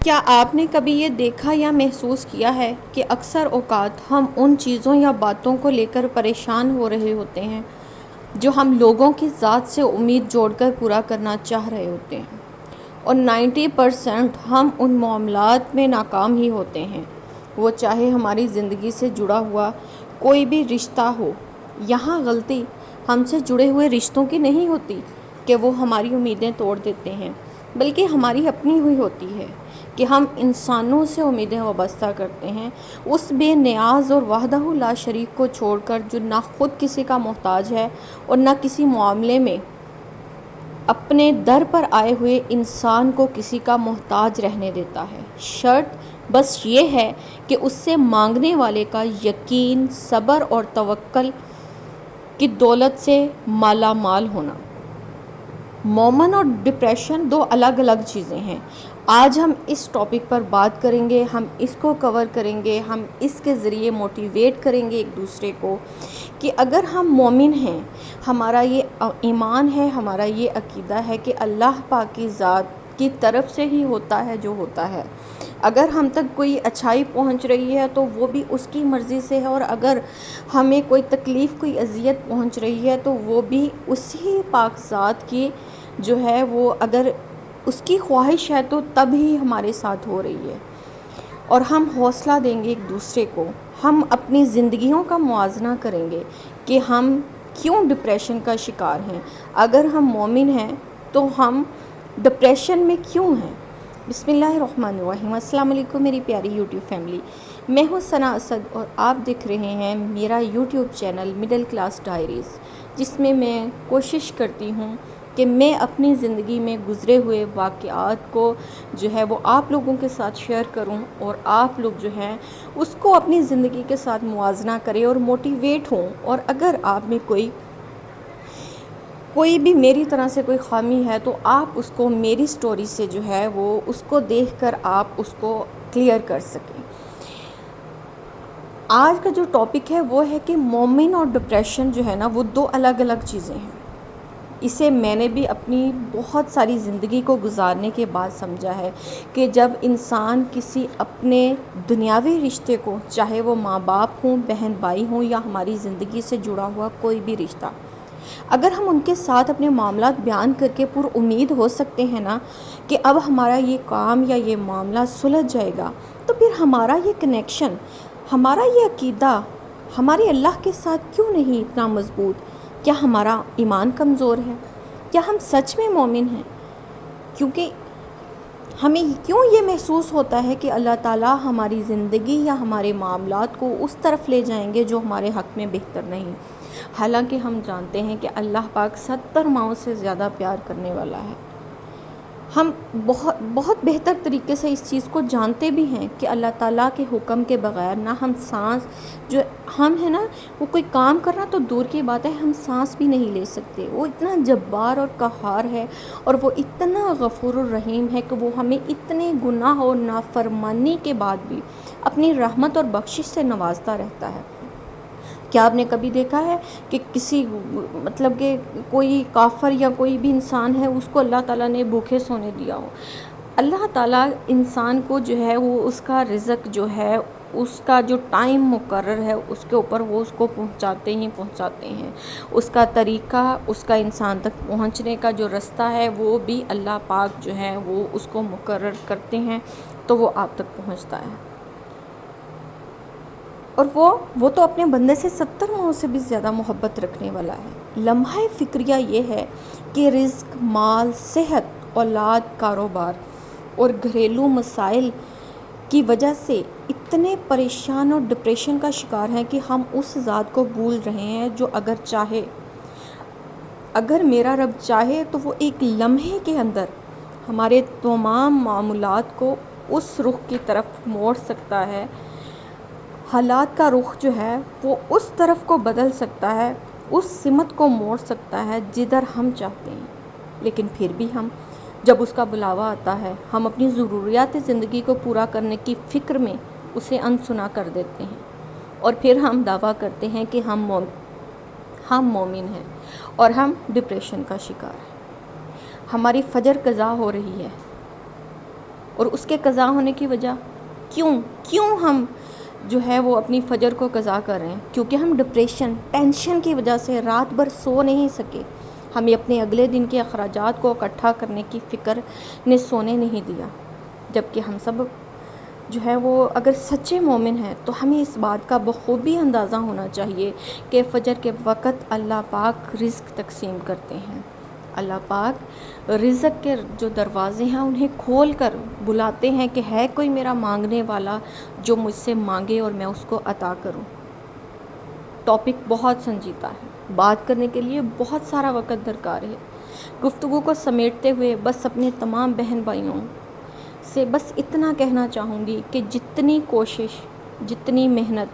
کیا آپ نے کبھی یہ دیکھا یا محسوس کیا ہے کہ اکثر اوقات ہم ان چیزوں یا باتوں کو لے کر پریشان ہو رہے ہوتے ہیں جو ہم لوگوں کی ذات سے امید جوڑ کر پورا کرنا چاہ رہے ہوتے ہیں، اور 90% ہم ان معاملات میں ناکام ہی ہوتے ہیں، وہ چاہے ہماری زندگی سے جڑا ہوا کوئی بھی رشتہ ہو۔ یہاں غلطی ہم سے جڑے ہوئے رشتوں کی نہیں ہوتی کہ وہ ہماری امیدیں توڑ دیتے ہیں، بلکہ ہماری اپنی ہوئی ہوتی ہے کہ ہم انسانوں سے امیدیں وابستہ کرتے ہیں، اس بے نیاز اور وحدہ لا شریک کو چھوڑ کر جو نہ خود کسی کا محتاج ہے اور نہ کسی معاملے میں اپنے در پر آئے ہوئے انسان کو کسی کا محتاج رہنے دیتا ہے۔ شرط بس یہ ہے کہ اس سے مانگنے والے کا یقین، صبر اور توکل کی دولت سے مالا مال ہونا۔ مومن اور ڈپریشن دو الگ الگ چیزیں ہیں۔ آج ہم اس ٹاپک پر بات کریں گے، ہم اس کو کور کریں گے، ہم اس کے ذریعے موٹیویٹ کریں گے ایک دوسرے کو کہ اگر ہم مومن ہیں، ہمارا یہ ایمان ہے، ہمارا یہ عقیدہ ہے کہ اللہ پاک کی ذات کی طرف سے ہی ہوتا ہے جو ہوتا ہے۔ اگر ہم تک کوئی اچھائی پہنچ رہی ہے تو وہ بھی اس کی مرضی سے ہے، اور اگر ہمیں کوئی تکلیف، کوئی اذیت پہنچ رہی ہے تو وہ بھی اسی پاک ذات کی جو ہے، وہ اگر اس کی خواہش ہے تو تب ہی ہمارے ساتھ ہو رہی ہے۔ اور ہم حوصلہ دیں گے ایک دوسرے کو، ہم اپنی زندگیوں کا موازنہ کریں گے کہ ہم کیوں ڈپریشن کا شکار ہیں۔ اگر ہم مومن ہیں تو ہم ڈپریشن میں کیوں ہیں۔ بسم اللہ الرحمن الرحیم۔ السلام علیکم میری پیاری یوٹیوب فیملی، میں ہوں ثنا اسد اور آپ دیکھ رہے ہیں میرا YouTube channel middle class diaries, جس میں میں کوشش کرتی ہوں کہ میں اپنی زندگی میں گزرے ہوئے واقعات کو جو ہے وہ آپ لوگوں کے ساتھ شیئر کروں، اور آپ لوگ جو ہیں اس کو اپنی زندگی کے ساتھ موازنہ کریں اور موٹیویٹ ہوں۔ اور اگر آپ میں کوئی بھی میری طرح سے کوئی خامی ہے تو آپ اس کو میری سٹوری سے جو ہے وہ اس کو دیکھ کر آپ اس کو کلیئر کر سکیں۔ آج کا جو ٹاپک ہے وہ ہے کہ مومن اور ڈپریشن جو ہے نا، وہ دو الگ الگ چیزیں ہیں۔ اسے میں نے بھی اپنی بہت ساری زندگی کو گزارنے کے بعد سمجھا ہے کہ جب انسان کسی اپنے دنیاوی رشتے کو، چاہے وہ ماں باپ ہوں، بہن بھائی ہوں، یا ہماری زندگی سے جڑا ہوا کوئی بھی رشتہ، اگر ہم ان کے ساتھ اپنے معاملات بیان کر کے پر امید ہو سکتے ہیں نا کہ اب ہمارا یہ کام یا یہ معاملہ سلجھ جائے گا، تو پھر ہمارا یہ کنیکشن، ہمارا یہ عقیدہ ہمارے اللہ کے ساتھ کیوں نہیں اتنا مضبوط؟ کیا ہمارا ایمان کمزور ہے؟ کیا ہم سچ میں مومن ہیں؟ کیونکہ ہمیں کیوں یہ محسوس ہوتا ہے کہ اللہ تعالیٰ ہماری زندگی یا ہمارے معاملات کو اس طرف لے جائیں گے جو ہمارے حق میں بہتر نہیں، حالانکہ ہم جانتے ہیں کہ اللہ پاک 70 ماؤں سے زیادہ پیار کرنے والا ہے۔ ہم بہت بہتر طریقے سے اس چیز کو جانتے بھی ہیں کہ اللہ تعالیٰ کے حکم کے بغیر نہ ہم سانس، جو ہم ہے نا، وہ کوئی کام کرنا تو دور کی بات ہے، ہم سانس بھی نہیں لے سکتے۔ وہ اتنا جبار اور قہار ہے، اور وہ اتنا غفور الرحیم ہے کہ وہ ہمیں اتنے گناہ اور نافرمانی کے بعد بھی اپنی رحمت اور بخشش سے نوازتا رہتا ہے۔ کیا آپ نے کبھی دیکھا ہے کہ مطلب کہ کوئی کافر یا کوئی بھی انسان ہے، اس کو اللہ تعالیٰ نے بھوکے سونے دیا ہو؟ اللہ تعالیٰ انسان کو جو ہے وہ اس کا رزق جو ہے، اس کا جو ٹائم مقرر ہے اس کے اوپر وہ اس کو پہنچاتے ہیں۔ اس کا طریقہ، اس کا انسان تک پہنچنے کا جو رستہ ہے وہ بھی اللہ پاک جو ہے وہ اس کو مقرر کرتے ہیں، تو وہ آپ تک پہنچتا ہے۔ اور وہ تو اپنے بندے سے 70 ماؤں سے بھی زیادہ محبت رکھنے والا ہے۔ لمحہ فکریہ یہ ہے کہ رزق، مال، صحت، اولاد، کاروبار اور گھریلو مسائل کی وجہ سے اتنے پریشان اور ڈپریشن کا شکار ہیں کہ ہم اس ذات کو بھول رہے ہیں جو اگر میرا رب چاہے تو وہ ایک لمحے کے اندر ہمارے تمام معاملات کو اس رخ کی طرف موڑ سکتا ہے، حالات کا رخ جو ہے وہ اس طرف کو بدل سکتا ہے، اس سمت کو موڑ سکتا ہے جدھر ہم چاہتے ہیں۔ لیکن پھر بھی ہم جب اس کا بلاوا آتا ہے، ہم اپنی ضروریات زندگی کو پورا کرنے کی فکر میں اسے انسنا کر دیتے ہیں، اور پھر ہم دعویٰ کرتے ہیں کہ ہم مومن ہیں اور ہم ڈپریشن کا شکار ہیں۔ ہماری فجر قضا ہو رہی ہے، اور اس کے قضا ہونے کی وجہ کیوں ہم جو ہے وہ اپنی فجر کو قضا کر رہے ہیں؟ کیونکہ ہم ڈپریشن، ٹینشن کی وجہ سے رات بھر سو نہیں سکے، ہمیں اپنے اگلے دن کے اخراجات کو اکٹھا کرنے کی فکر نے سونے نہیں دیا۔ جبکہ ہم سب جو ہے وہ اگر سچے مومن ہیں تو ہمیں اس بات کا بخوبی اندازہ ہونا چاہیے کہ فجر کے وقت اللہ پاک رزق تقسیم کرتے ہیں، اللہ پاک رزق کے جو دروازے ہیں انہیں کھول کر بلاتے ہیں کہ ہے کوئی میرا مانگنے والا جو مجھ سے مانگے اور میں اس کو عطا کروں۔ ٹاپک بہت سنجیدہ ہے، بات کرنے کے لیے بہت سارا وقت درکار ہے۔ گفتگو کو سمیٹتے ہوئے بس اپنے تمام بہن بھائیوں سے بس اتنا کہنا چاہوں گی کہ جتنی کوشش، جتنی محنت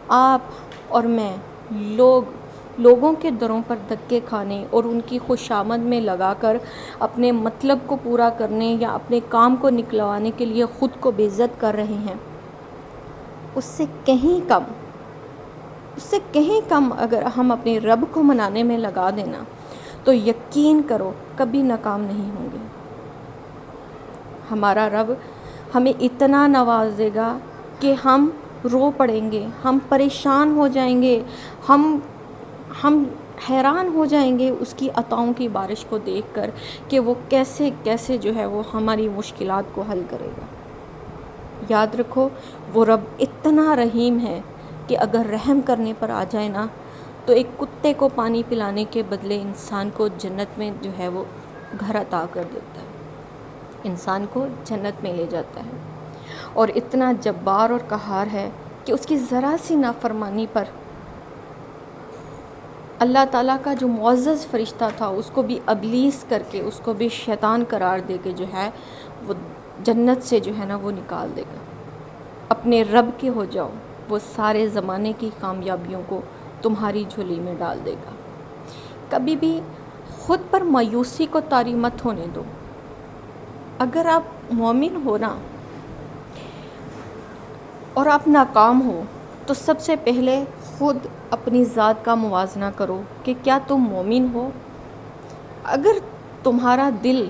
آپ اور میں لوگوں کے دروں پر دھکے کھانے اور ان کی خوشامد میں لگا کر اپنے مطلب کو پورا کرنے یا اپنے کام کو نکلوانے کے لیے خود کو بے عزت کر رہے ہیں، اس سے کہیں کم اگر ہم اپنے رب کو منانے میں لگا دینا تو یقین کرو کبھی ناکام نہیں ہوں گے۔ ہمارا رب ہمیں اتنا نوازے گا کہ ہم رو پڑیں گے، ہم پریشان ہو جائیں گے، ہم حیران ہو جائیں گے اس کی عطاؤں کی بارش کو دیکھ کر کہ وہ کیسے جو ہے وہ ہماری مشکلات کو حل کرے گا۔ یاد رکھو وہ رب اتنا رحیم ہے کہ اگر رحم کرنے پر آ جائے نا تو ایک کتے کو پانی پلانے کے بدلے انسان کو جنت میں جو ہے وہ گھر عطا کر دیتا ہے، انسان کو جنت میں لے جاتا ہے، اور اتنا جبار اور قہار ہے کہ اس کی ذرا سی نافرمانی پر اللہ تعالیٰ کا جو معزز فرشتہ تھا اس کو بھی ابلیس کر کے، اس کو بھی شیطان قرار دے کے جو ہے وہ جنت سے جو ہے نا وہ نکال دے گا۔ اپنے رب کے ہو جاؤ، وہ سارے زمانے کی کامیابیوں کو تمہاری جھولی میں ڈال دے گا۔ کبھی بھی خود پر مایوسی کو طاری مت ہونے دو۔ اگر آپ مومن ہو نا اور آپ ناکام ہو تو سب سے پہلے خود اپنی ذات کا موازنہ کرو کہ کیا تم مومن ہو۔ اگر تمہارا دل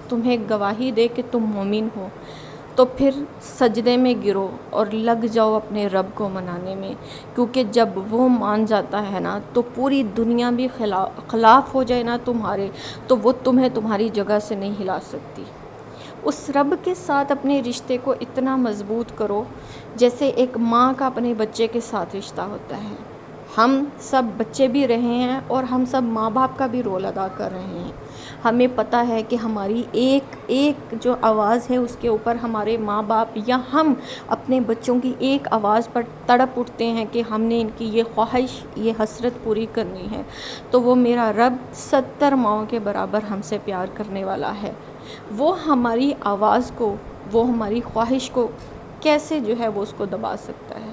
تمہیں گواہی دے کہ تم مومن ہو تو پھر سجدے میں گرو اور لگ جاؤ اپنے رب کو منانے میں، کیونکہ جب وہ مان جاتا ہے نا تو پوری دنیا بھی خلاف ہو جائے نا تمہارے تو وہ تمہیں تمہاری جگہ سے نہیں ہلا سکتی۔ اس رب کے ساتھ اپنے رشتے کو اتنا مضبوط کرو جیسے ایک ماں کا اپنے بچے کے ساتھ رشتہ ہوتا ہے۔ ہم سب بچے بھی رہے ہیں اور ہم سب ماں باپ کا بھی رول ادا کر رہے ہیں۔ ہمیں پتہ ہے کہ ہماری ایک جو آواز ہے اس کے اوپر ہمارے ماں باپ یا ہم اپنے بچوں کی ایک آواز پر تڑپ اٹھتے ہیں کہ ہم نے ان کی یہ خواہش، یہ حسرت پوری کرنی ہے، تو وہ میرا رب 70 ماؤں کے برابر ہم سے پیار کرنے والا ہے۔ وہ ہماری آواز کو، وہ ہماری خواہش کو کیسے جو ہے وہ اس کو دبا سکتا ہے؟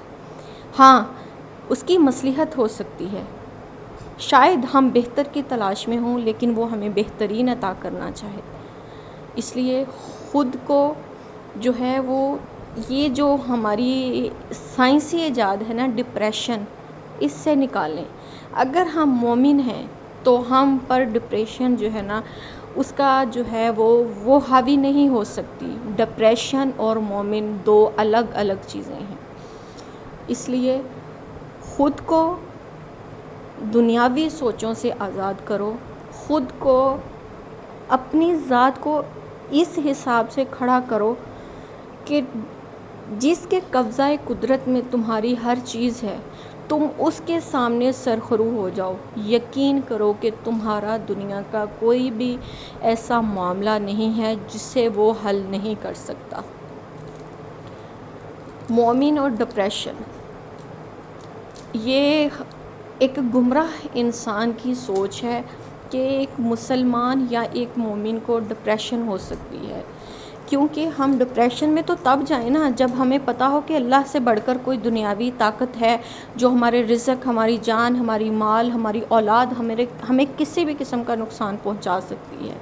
ہاں، اس کی مصلحت ہو سکتی ہے، شاید ہم بہتر کی تلاش میں ہوں لیکن وہ ہمیں بہترین عطا کرنا چاہے۔ اس لیے خود کو جو ہے وہ یہ جو ہماری سائنسی ایجاد ہے نا ڈپریشن، اس سے نکالیں۔ اگر ہم مومن ہیں تو ہم پر ڈپریشن جو ہے نا اس کا جو ہے وہ حاوی نہیں ہو سکتی۔ ڈپریشن اور مومن دو الگ الگ چیزیں ہیں۔ اس لیے خود کو دنیاوی سوچوں سے آزاد کرو، خود کو اپنی ذات کو اس حساب سے کھڑا کرو کہ جس کے قبضہ قدرت میں تمہاری ہر چیز ہے، تم اس کے سامنے سرخرو ہو جاؤ۔ یقین کرو کہ تمہارا دنیا کا کوئی بھی ایسا معاملہ نہیں ہے جسے وہ حل نہیں کر سکتا۔ مومن اور ڈپریشن، یہ ایک گمراہ انسان کی سوچ ہے کہ ایک مسلمان یا ایک مومن کو ڈپریشن ہو سکتی ہے، کیونکہ ہم ڈپریشن میں تو تب جائیں نا جب ہمیں پتہ ہو کہ اللہ سے بڑھ کر کوئی دنیاوی طاقت ہے جو ہمارے رزق، ہماری جان، ہماری مال، ہماری اولاد، ہمیں کسی بھی قسم کا نقصان پہنچا سکتی ہے۔